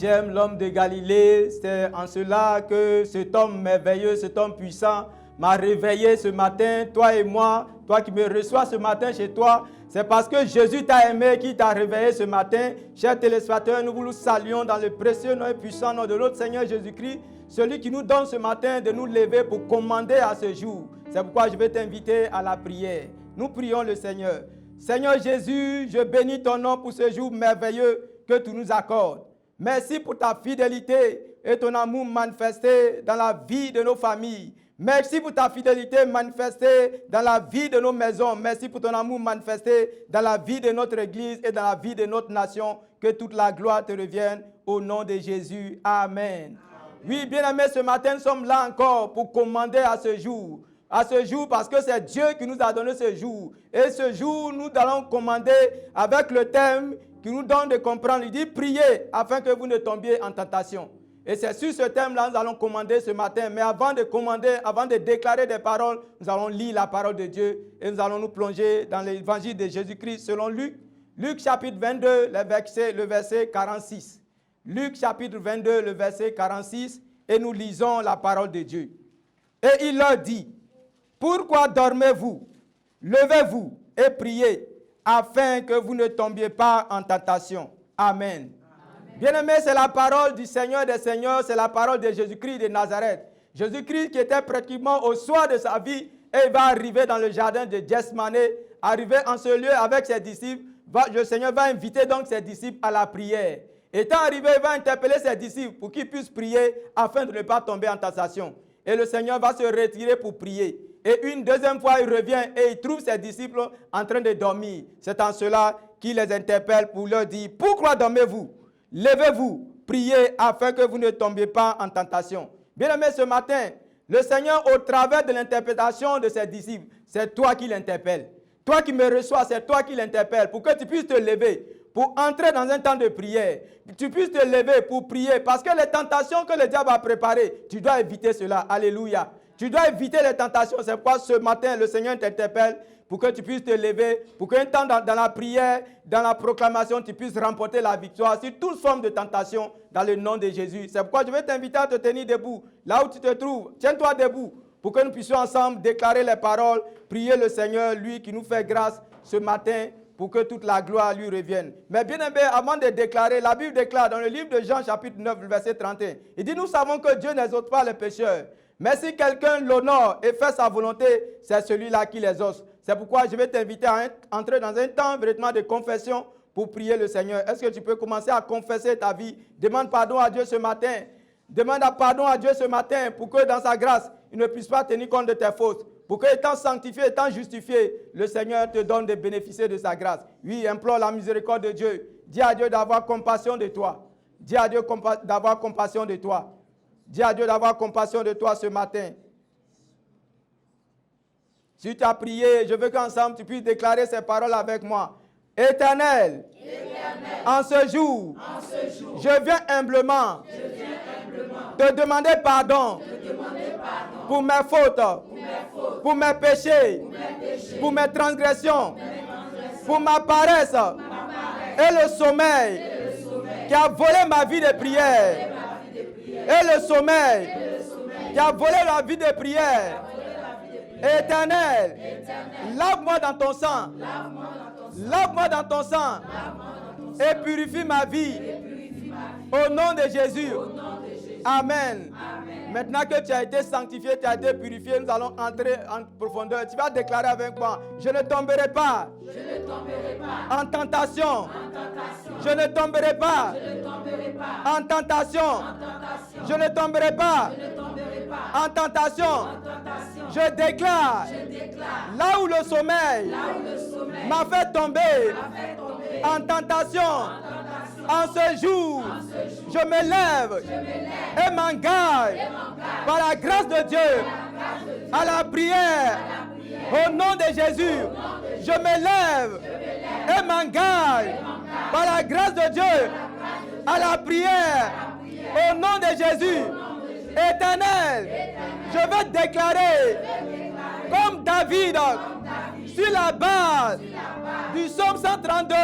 j'aime l'homme de Galilée. C'est en cela que cet homme merveilleux, cet homme puissant m'a réveillé ce matin, toi et moi, toi qui me reçois ce matin chez toi. C'est parce que Jésus t'a aimé qui t'a réveillé ce matin. Chers téléspectateurs, nous vous saluons dans le précieux nom et puissant nom de notre Seigneur Jésus-Christ, celui qui nous donne ce matin de nous lever pour commander à ce jour. C'est pourquoi je vais t'inviter à la prière. Nous prions le Seigneur. Seigneur Jésus, je bénis ton nom pour ce jour merveilleux que tu nous accordes. Merci pour ta fidélité et ton amour manifesté dans la vie de nos familles. Merci pour ta fidélité manifestée dans la vie de nos maisons. Merci pour ton amour manifesté dans la vie de notre Église et dans la vie de notre nation. Que toute la gloire te revienne au nom de Jésus. Amen. Oui, bien-aimés, ce matin, nous sommes là encore pour commander à ce jour. À ce jour, parce que c'est Dieu qui nous a donné ce jour. Et ce jour, nous allons commander avec le thème qui nous donne de comprendre. Il dit, priez afin que vous ne tombiez en tentation. Et c'est sur ce thème-là que nous allons commander ce matin. Mais avant de commander, avant de déclarer des paroles, nous allons lire la parole de Dieu et nous allons nous plonger dans l'évangile de Jésus-Christ selon Luc. Luc chapitre 22, le verset 46. Luc chapitre 22, le verset 46. Et nous lisons la parole de Dieu. Et il leur dit, pourquoi dormez-vous? Levez-vous et priez afin que vous ne tombiez pas en tentation. Amen. Bien-aimé, c'est la parole du Seigneur des Seigneurs, c'est la parole de Jésus-Christ de Nazareth. Jésus-Christ qui était pratiquement au soir de sa vie et il va arriver dans le jardin de Gethsemane, arriver en ce lieu avec ses disciples. Le Seigneur va inviter donc ses disciples à la prière. Étant arrivé, il va interpeller ses disciples pour qu'ils puissent prier afin de ne pas tomber en tentation. Et le Seigneur va se retirer pour prier. Et une deuxième fois, il revient et il trouve ses disciples en train de dormir. C'est en cela qu'il les interpelle pour leur dire, pourquoi dormez-vous? Levez-vous, priez afin que vous ne tombiez pas en tentation. Bien-aimé, ce matin, le Seigneur, au travers de l'interprétation de ses disciples, c'est toi qui l'interpelle. Toi qui me reçois, c'est toi qui l'interpelle pour que tu puisses te lever, pour entrer dans un temps de prière. Tu puisses te lever pour prier parce que les tentations que le diable a préparées, tu dois éviter cela. Alléluia. Tu dois éviter les tentations. C'est pourquoi ce matin, le Seigneur t'interpelle pour que tu puisses te lever, pour qu'un temps dans la prière, dans la proclamation, tu puisses remporter la victoire sur toute forme de tentation dans le nom de Jésus. C'est pourquoi je vais t'inviter à te tenir debout. Là où tu te trouves, tiens-toi debout pour que nous puissions ensemble déclarer les paroles, prier le Seigneur, lui qui nous fait grâce ce matin pour que toute la gloire lui revienne. Mais bien aimé, avant de déclarer, la Bible déclare dans le livre de Jean chapitre 9, verset 31, il dit, nous savons que Dieu n'exauce pas les pécheurs. Mais si quelqu'un l'honore et fait sa volonté, c'est celui-là qui les exauce. C'est pourquoi je vais t'inviter à entrer dans un temps véritablement de confession pour prier le Seigneur. Est-ce que tu peux commencer à confesser ta vie? Demande pardon à Dieu ce matin. Demande pardon à Dieu ce matin pour que dans sa grâce, il ne puisse pas tenir compte de tes fautes. Pour que, étant sanctifié, étant justifié, le Seigneur te donne de bénéficier de sa grâce. Oui, implore la miséricorde de Dieu. Dis à Dieu d'avoir compassion de toi. Dis à Dieu d'avoir compassion de toi. Dis à Dieu d'avoir compassion de toi ce matin. Si tu as prié, je veux qu'ensemble tu puisses déclarer ces paroles avec moi. Éternel, en ce jour, je viens humblement te demander pardon pour mes fautes, pour mes péchés, pour mes transgressions, pour ma paresse et le sommeil qui a volé ma vie de prière. Et le sommeil qui a volé la vie de prière. Éternel, lave-moi dans ton sang. Lave-moi dans ton sang. Et purifie ma vie. Au nom de Jésus. Amen. Maintenant que tu as été sanctifié, tu as été purifié, nous allons entrer en profondeur. Tu vas déclarer avec moi, je ne tomberai pas en tentation. Je ne tomberai pas en tentation. Je ne tomberai pas en tentation. Je déclare, là où le sommeil m'a fait tomber en tentation, en ce jour, je me lève et m'engage par la grâce de Dieu à la prière. Au nom de Jésus, je me lève et m'engage par la grâce de Dieu à la prière. Au nom de Jésus, Éternel, je veux déclarer comme David sur la base du psaume 132,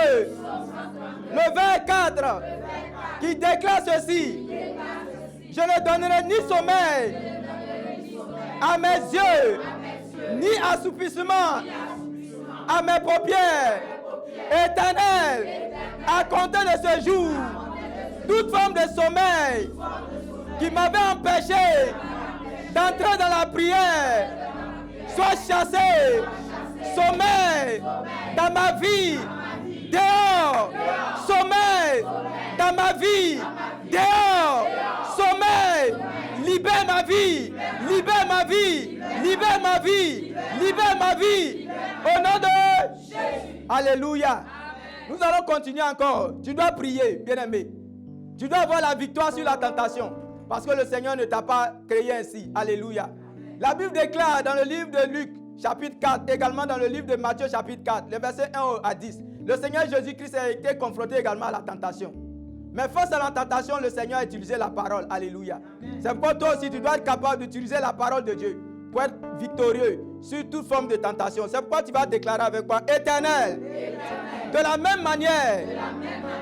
le verset 4, qui déclare ceci. Je ne donnerai ni sommeil à mes yeux, ni assoupissement à mes paupières. Éternel, à compter de ce jour, toute forme de sommeil qui m'avait empêché d'entrer dans la prière soit chassé. Sommeil dans ma vie, dehors. Sommeil dans ma vie, dehors. Sommeil, libère ma vie, libère ma vie, libère ma vie, libère ma vie. Au nom de Jésus. Alléluia. Nous allons continuer encore. Tu dois prier, bien-aimé. Tu dois avoir la victoire sur la tentation. Parce que le Seigneur ne t'a pas créé ainsi. Alléluia. La Bible déclare dans le livre de Luc, chapitre 4, également dans le livre de Matthieu, chapitre 4, les versets 1 à 10. Le Seigneur Jésus-Christ a été confronté également à la tentation. Mais face à la tentation, le Seigneur a utilisé la parole. Alléluia. C'est pourquoi toi aussi, tu dois être capable d'utiliser la parole de Dieu pour être victorieux sur toute forme de tentation. C'est pourquoi tu vas déclarer avec moi, Éternel, de la même manière,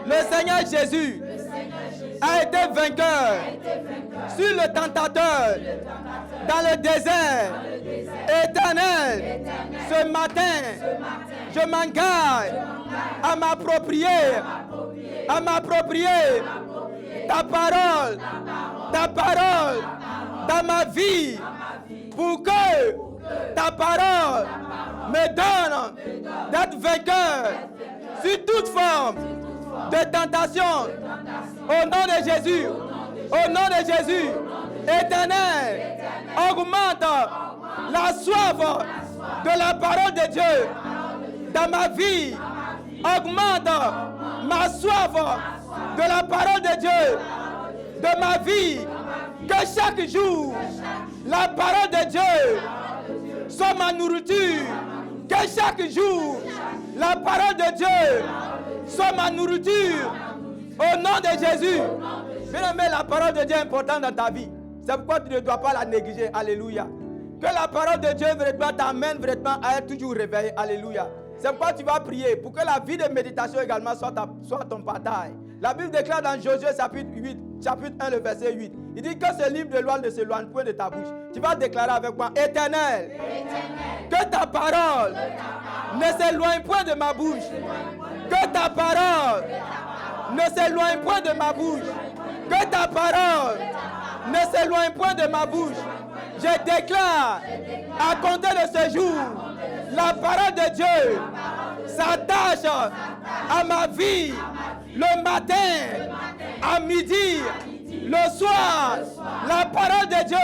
le Seigneur Jésus a été vainqueur sur le tentateur dans le désert. Éternel, ce matin, je m'engage à m'approprier ta parole dans ma vie, pour que ta parole me donne d'être vainqueur sur toute forme de tentation. Au nom de Jésus, au nom de Jésus, Éternel, augmente la soif de la parole de Dieu dans ma vie. Augmente ma soif de la parole de Dieu de ma vie. Que chaque jour, la parole de Dieu soit ma nourriture. Que chaque jour, la parole de Dieu soit ma nourriture. Au nom de Jésus. Bien-aimé, la parole de Dieu est importante dans ta vie. C'est pourquoi tu ne dois pas la négliger. Alléluia. Que la parole de Dieu vraiment t'amène vraiment à être toujours réveillé. Alléluia. C'est pourquoi tu vas prier pour que la vie de méditation également soit ton partage. La Bible déclare dans Josué chapitre 1, le verset 8. Il dit que ce livre de loi ne s'éloigne point de ta bouche. Tu vas déclarer avec moi, Éternel, que ta parole ne s'éloigne point de ma bouche. Que ta parole ne s'éloigne point de ma bouche. Que ta parole ne s'éloigne point de ma bouche. Je déclare, à compter de ce jour, la parole de Dieu s'attache à ma vie le matin, à midi, le soir. La parole de Dieu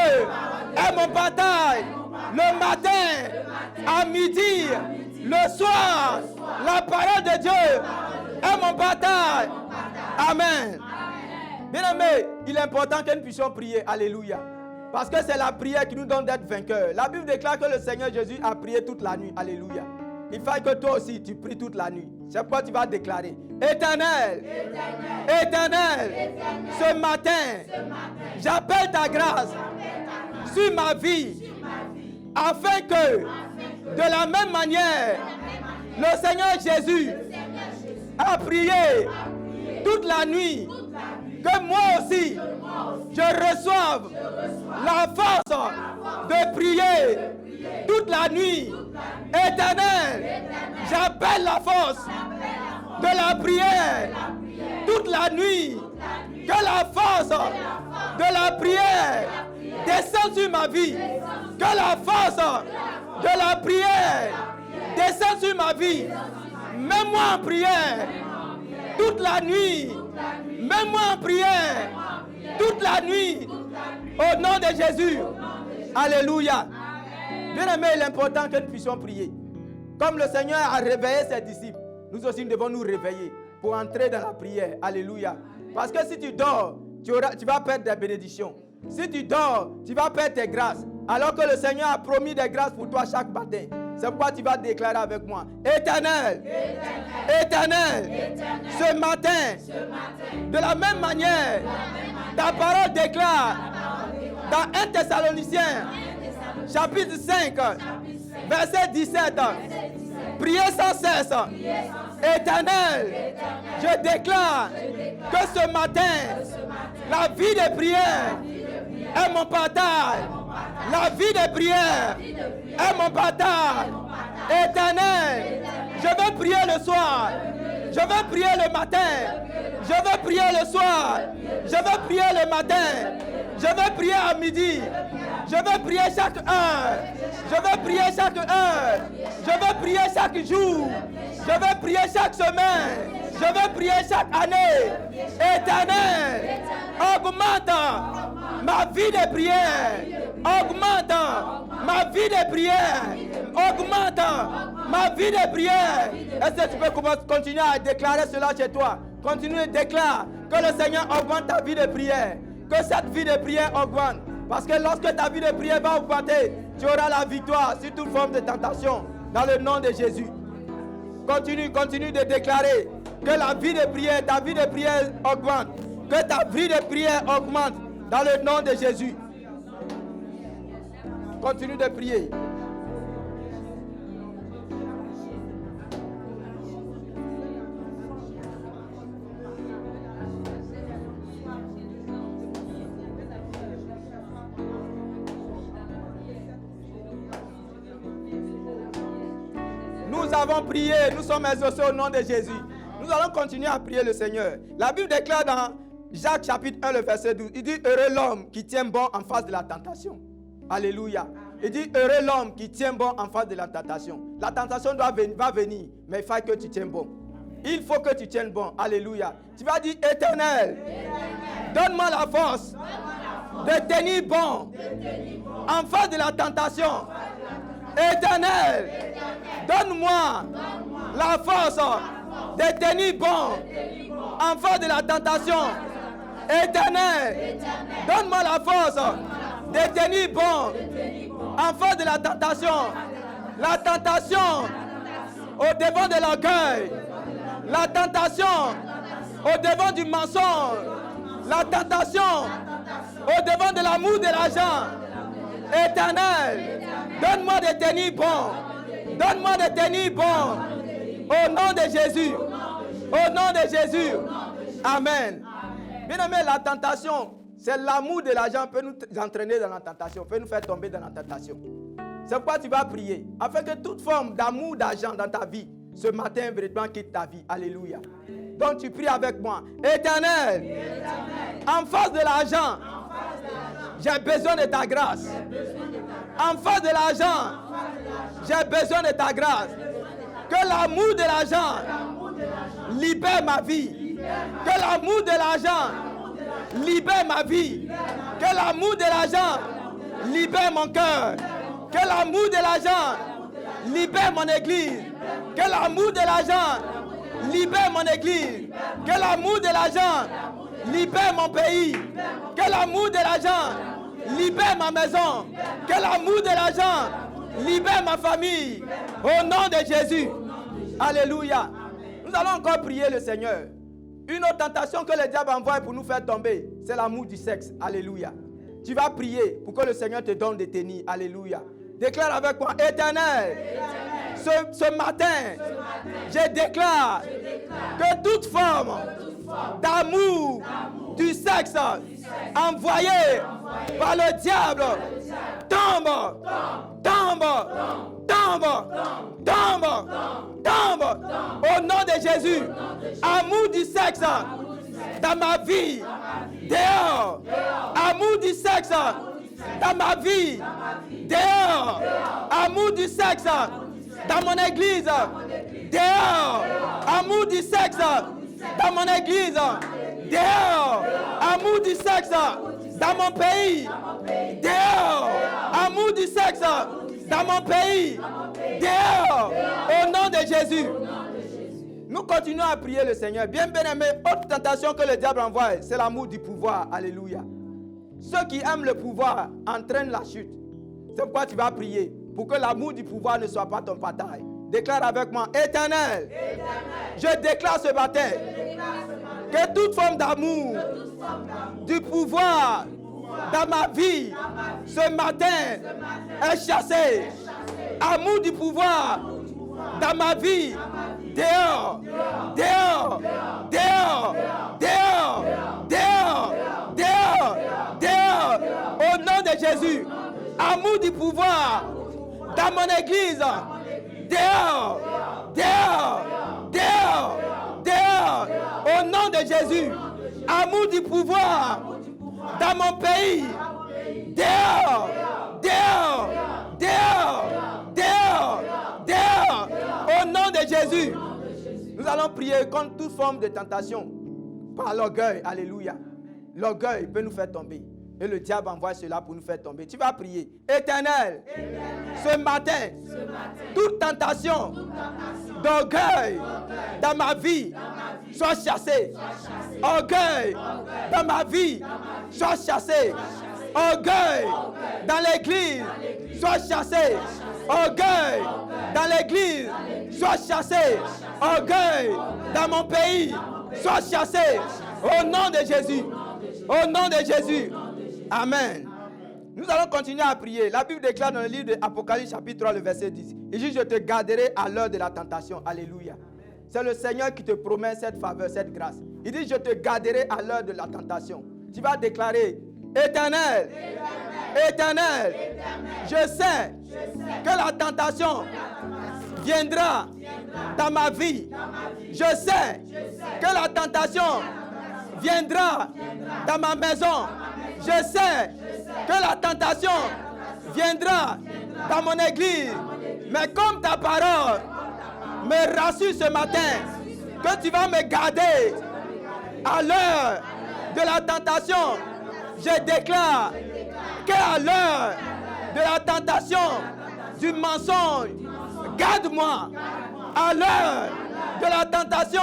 est mon bataille le matin, à midi, le soir. La parole de Dieu est mon bataille. Amen. Bien-aimés, il est important que nous puissions prier. Alléluia. Parce que c'est la prière qui nous donne d'être vainqueurs. La Bible déclare que le Seigneur Jésus a prié toute la nuit. Alléluia. Il faut que toi aussi tu pries toute la nuit. C'est pourquoi tu vas déclarer, Éternel, Éternel, ce matin, j'appelle ta grâce sur ma vie, afin que, de la même manière, le Seigneur Jésus a prié toute la nuit, que moi aussi, je reçoive la force de prier toute la nuit. Éternel, j'appelle la force de la prière toute la nuit. Que la force de la prière descende sur ma vie. Que la force de la prière descende sur ma vie. Mets-moi en prière toute la nuit. Mets-moi en prière toute la nuit. Au nom de Jésus. Alléluia. Bien-aimés, il est important que nous puissions prier. Comme le Seigneur a réveillé ses disciples, nous aussi nous devons nous réveiller pour entrer dans la prière. Alléluia. Parce que si tu dors, tu vas perdre des bénédictions. Si tu dors, tu vas perdre tes grâces. Alors que le Seigneur a promis des grâces pour toi chaque matin. C'est pourquoi tu vas déclarer avec moi. Éternel, Éternel, ce matin, de la même manière, ta parole déclare dans 1 Thessaloniciens, chapitre 5, verset 17, priez sans cesse, Éternel, je déclare que ce matin, la vie de prière est mon partage. La vie de prière est mon partage. Éternel, je veux prier le soir. Je veux prier le matin. Je veux prier le soir. Je veux prier le matin. Je veux prier à midi. Je veux prier chaque heure. Je veux prier chaque heure. Je veux prier chaque jour. Je veux prier chaque semaine. Je veux prier chaque année. Éternel, augmente ma vie de prière. Augmente ma vie de prière. Augmente ma vie de prière. Est-ce que tu peux continuer à déclarer cela chez toi? Continue de déclarer que le Seigneur augmente ta vie de prière. Que cette vie de prière augmente. Parce que lorsque ta vie de prière va augmenter, tu auras la victoire sur toute forme de tentation. Dans le nom de Jésus. Continue de déclarer que la vie de prière, ta vie de prière augmente. Que ta vie de prière augmente. Dans le nom de Jésus. Continue de prier. Nous avons prié, nous sommes exaucés au nom de Jésus. Nous allons continuer à prier le Seigneur. La Bible déclare dans Jacques chapitre 1, le verset 12, il dit « Heureux l'homme qui tient bon en face de la tentation. » Alléluia. Il dit « Heureux l'homme qui tient bon en face de la tentation. » La tentation va venir, mais il faut que tu tiennes bon. Il faut que tu tiennes bon. Alléluia. Tu vas dire « Éternel, donne-moi la force de tenir bon en face de la tentation. » Éternel, donne-moi la force de tenir bon en face de la tentation. Éternel, donne-moi la force de tenir bon en face de la tentation. La tentation au devant de l'orgueil. La tentation au devant du mensonge. La tentation au devant de l'amour de l'argent. Éternel, donne-moi de tenir bon. Donne-moi de tenir bon. Au nom de Jésus. Au nom de Jésus. Amen. Bien aimé, la tentation, c'est l'amour de l'argent peut nous entraîner dans la tentation, peut nous faire tomber dans la tentation. C'est pourquoi tu vas prier. Afin que toute forme d'amour d'argent dans ta vie, ce matin, véritablement quitte ta vie. Alléluia. Donc tu pries avec moi. Éternel, en face de l'argent, j'ai besoin de ta grâce. En face de l'argent, j'ai besoin de ta grâce. Que l'amour de l'argent libère ma vie. Que l'amour de l'argent libère ma vie. Que l'amour de l'argent libère mon cœur. Que l'amour de l'argent libère mon église. Que l'amour de l'argent libère mon église. Que l'amour de l'argent libère mon pays. Que l'amour de l'argent libère ma maison. Que l'amour de l'argent libère ma famille. Au nom de Jésus. Alléluia. Nous allons encore prier le Seigneur. Une autre tentation que le diable envoie pour nous faire tomber, c'est l'amour du sexe. Alléluia. Tu vas prier pour que le Seigneur te donne de tenir. Alléluia. Déclare avec moi, Éternel, ce matin, je déclare que toute forme d'amour du sexe envoyé par le diable tombe, au nom de Jésus. Amour du sexe dans ma vie, dehors. Amour du sexe dans ma vie, dehors. Amour du sexe dans mon église, dehors. Amour du sexe dans mon église, dehors. Amour du sexe dans mon pays, dehors. Amour du sexe dans mon pays, dehors. Au nom de Jésus. Nous continuons à prier le Seigneur. Bien aimé, autre tentation que le diable envoie, c'est l'amour du pouvoir. Alléluia. Ceux qui aiment le pouvoir entraînent la chute. C'est pourquoi tu vas prier pour que l'amour du pouvoir ne soit pas ton partage. Déclare avec moi, Éternel, je déclare ce matin que toute forme d'amour, du pouvoir dans ma vie, ce matin, est chassée. Amour du pouvoir dans ma vie, Dehors. Dehors. Dehors. Dehors. Dehors. Dehors. Dehors. Au nom de Jésus. Amour du pouvoir dans mon église. Dehors. Dehors. Dehors. Dehors. Au nom de Jésus. Amour du pouvoir dans mon pays. Dehors. Dehors. Dehors. Dehors. Dehors. Au nom de Jésus. Nous allons prier contre toute forme de tentation par l'orgueil. Alléluia. L'orgueil peut nous faire tomber. Et le diable envoie cela pour nous faire tomber. Tu vas prier. Éternel, ce matin, toute tentation d'orgueil dans ma vie soit chassée. Orgueil dans ma vie soit chassé. Orgueil dans l'église soit chassé. Orgueil dans l'église soit chassé. Orgueil dans mon pays soit chassé. Au nom de Jésus. Au nom de Jésus. Amen. Nous allons continuer à prier. La Bible déclare dans le livre de Apocalypse chapitre 3, le verset 10. Il dit, je te garderai à l'heure de la tentation. Alléluia. C'est le Seigneur qui te promet cette faveur, cette grâce. Il dit, je te garderai à l'heure de la tentation. Tu vas déclarer, Éternel, Éternel, je sais que la tentation viendra dans ma vie. Je sais que la tentation viendra dans ma maison. Je sais que la tentation viendra dans mon église. Mais comme ta parole me rassure ce matin que tu vas me garder à l'heure de la tentation, je déclare qu'à l'heure de la tentation du mensonge, garde-moi. À l'heure de la tentation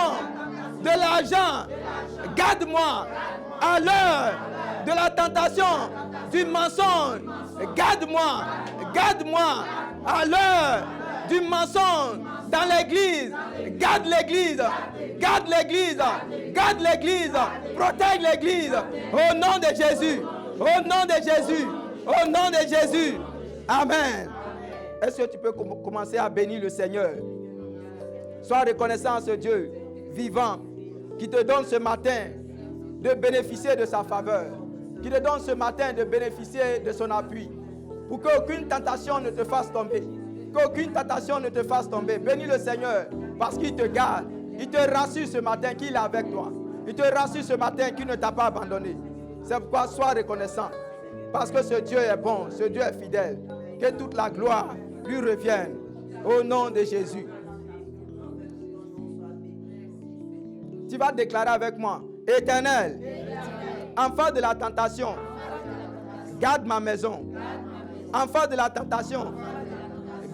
de l'argent, garde-moi. À l'heure de la tentation du mensonge, garde-moi. Garde-moi. À l'heure du mensonge dans l'église, garde l'église. Garde l'église. Garde l'église. Protège l'église. Au nom de Jésus. Au nom de Jésus. Au nom de Jésus. Amen. Est-ce que tu peux commencer à bénir le Seigneur? Sois reconnaissant à ce Dieu vivant qui te donne ce matin de bénéficier de sa faveur, qui te donne ce matin de bénéficier de son appui, pour qu'aucune tentation ne te fasse tomber, qu'aucune tentation ne te fasse tomber. Bénis le Seigneur parce qu'il te garde, il te rassure ce matin qu'il est avec toi, il te rassure ce matin qu'il ne t'a pas abandonné. C'est pourquoi sois reconnaissant, parce que ce Dieu est bon, ce Dieu est fidèle, que toute la gloire lui revienne au nom de Jésus. Tu vas déclarer avec moi, Éternel, enfant de la tentation, garde ma maison. Enfant de la tentation,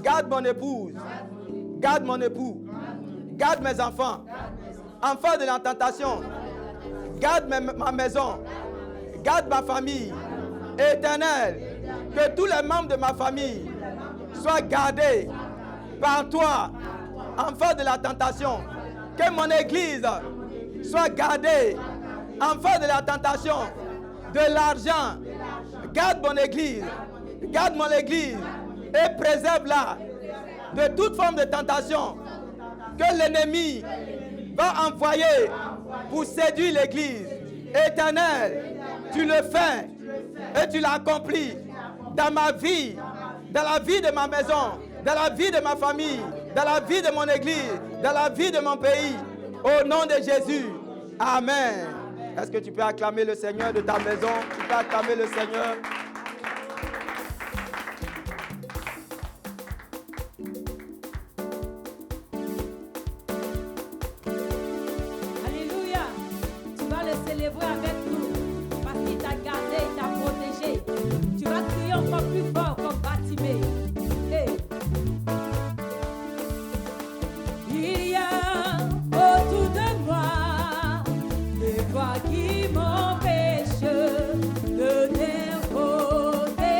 garde mon épouse, garde mon époux, garde mes enfants. Enfant de la tentation, garde ma maison, garde ma famille. Éternel, que tous les membres de ma famille soient gardés par toi. Enfant de la tentation, que mon église soit gardée. Enfant de la tentation, de l'argent, garde mon église. Garde mon église et préserve-la de toute forme de tentation que l'ennemi va envoyer pour séduire l'église. Éternel, tu le fais et tu l'accomplis dans ma vie, dans la vie de ma maison, dans la vie de ma famille, dans la vie de mon église, dans la vie de mon pays. Au nom de Jésus. Amen. Est-ce que tu peux acclamer le Seigneur de ta maison? Tu peux acclamer le Seigneur. Célébrer avec nous parce qu'il t'a gardé, il t'a protégé. Tu vas crier encore plus fort comme Bartimée. Hey. Il y a autour de moi des voix qui m'empêchent de t'écouter.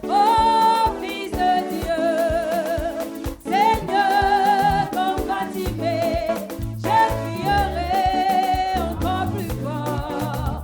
Oh Fils de Dieu, Seigneur, comme Bartimée, je crierai encore plus fort.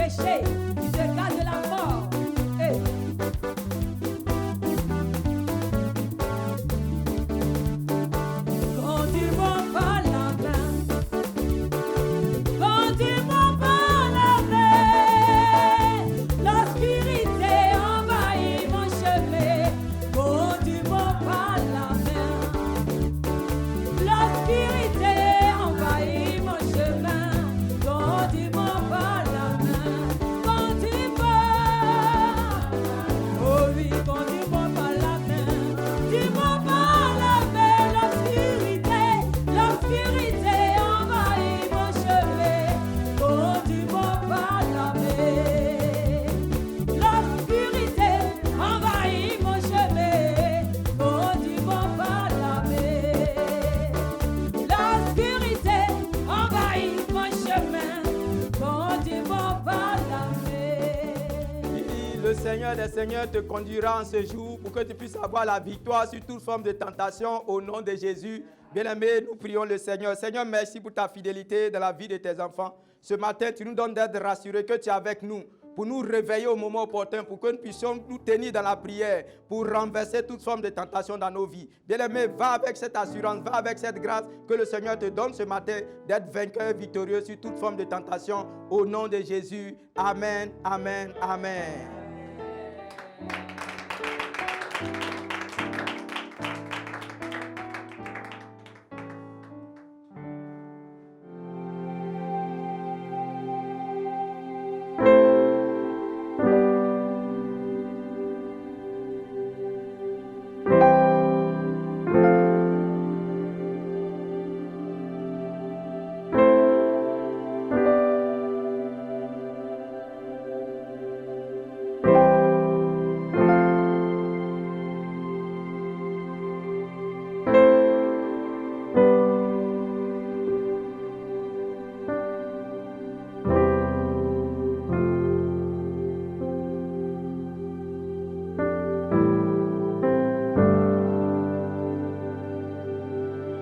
péché, qui te garde de la mort. Hey. Quand tu m'en pas la main, quand tu m'en pas la main, l'obscurité envahit mon chemin. Quand tu m'en pas la main, l'obscurité envahit mon chemin. Quand tu m'en pas la main, quand tu m'en, oh oui, quand tu m'en pas la main, tu m'en pas la main, l'obscurité envahit mon chemin. Quand tu m'en pas la main, l'obscurité envahit mon chemin. Quand tu m'en pas la main, l'obscurité envahit mon chemin. Quand tu m'en pas la main. Oui, le Seigneur des Seigneurs te conduira en ce jour pour que tu puisses avoir la victoire sur toute forme de tentation au nom de Jésus. Bien-aimés, nous prions le Seigneur. Seigneur, merci pour ta fidélité dans la vie de tes enfants. Ce matin, tu nous donnes d'être rassurés que tu es avec nous pour nous réveiller au moment opportun, pour que nous puissions nous tenir dans la prière, pour renverser toute forme de tentation dans nos vies. Bien-aimé, va avec cette assurance, va avec cette grâce que le Seigneur te donne ce matin d'être vainqueur, victorieux sur toute forme de tentation au nom de Jésus. Amen, amen, amen.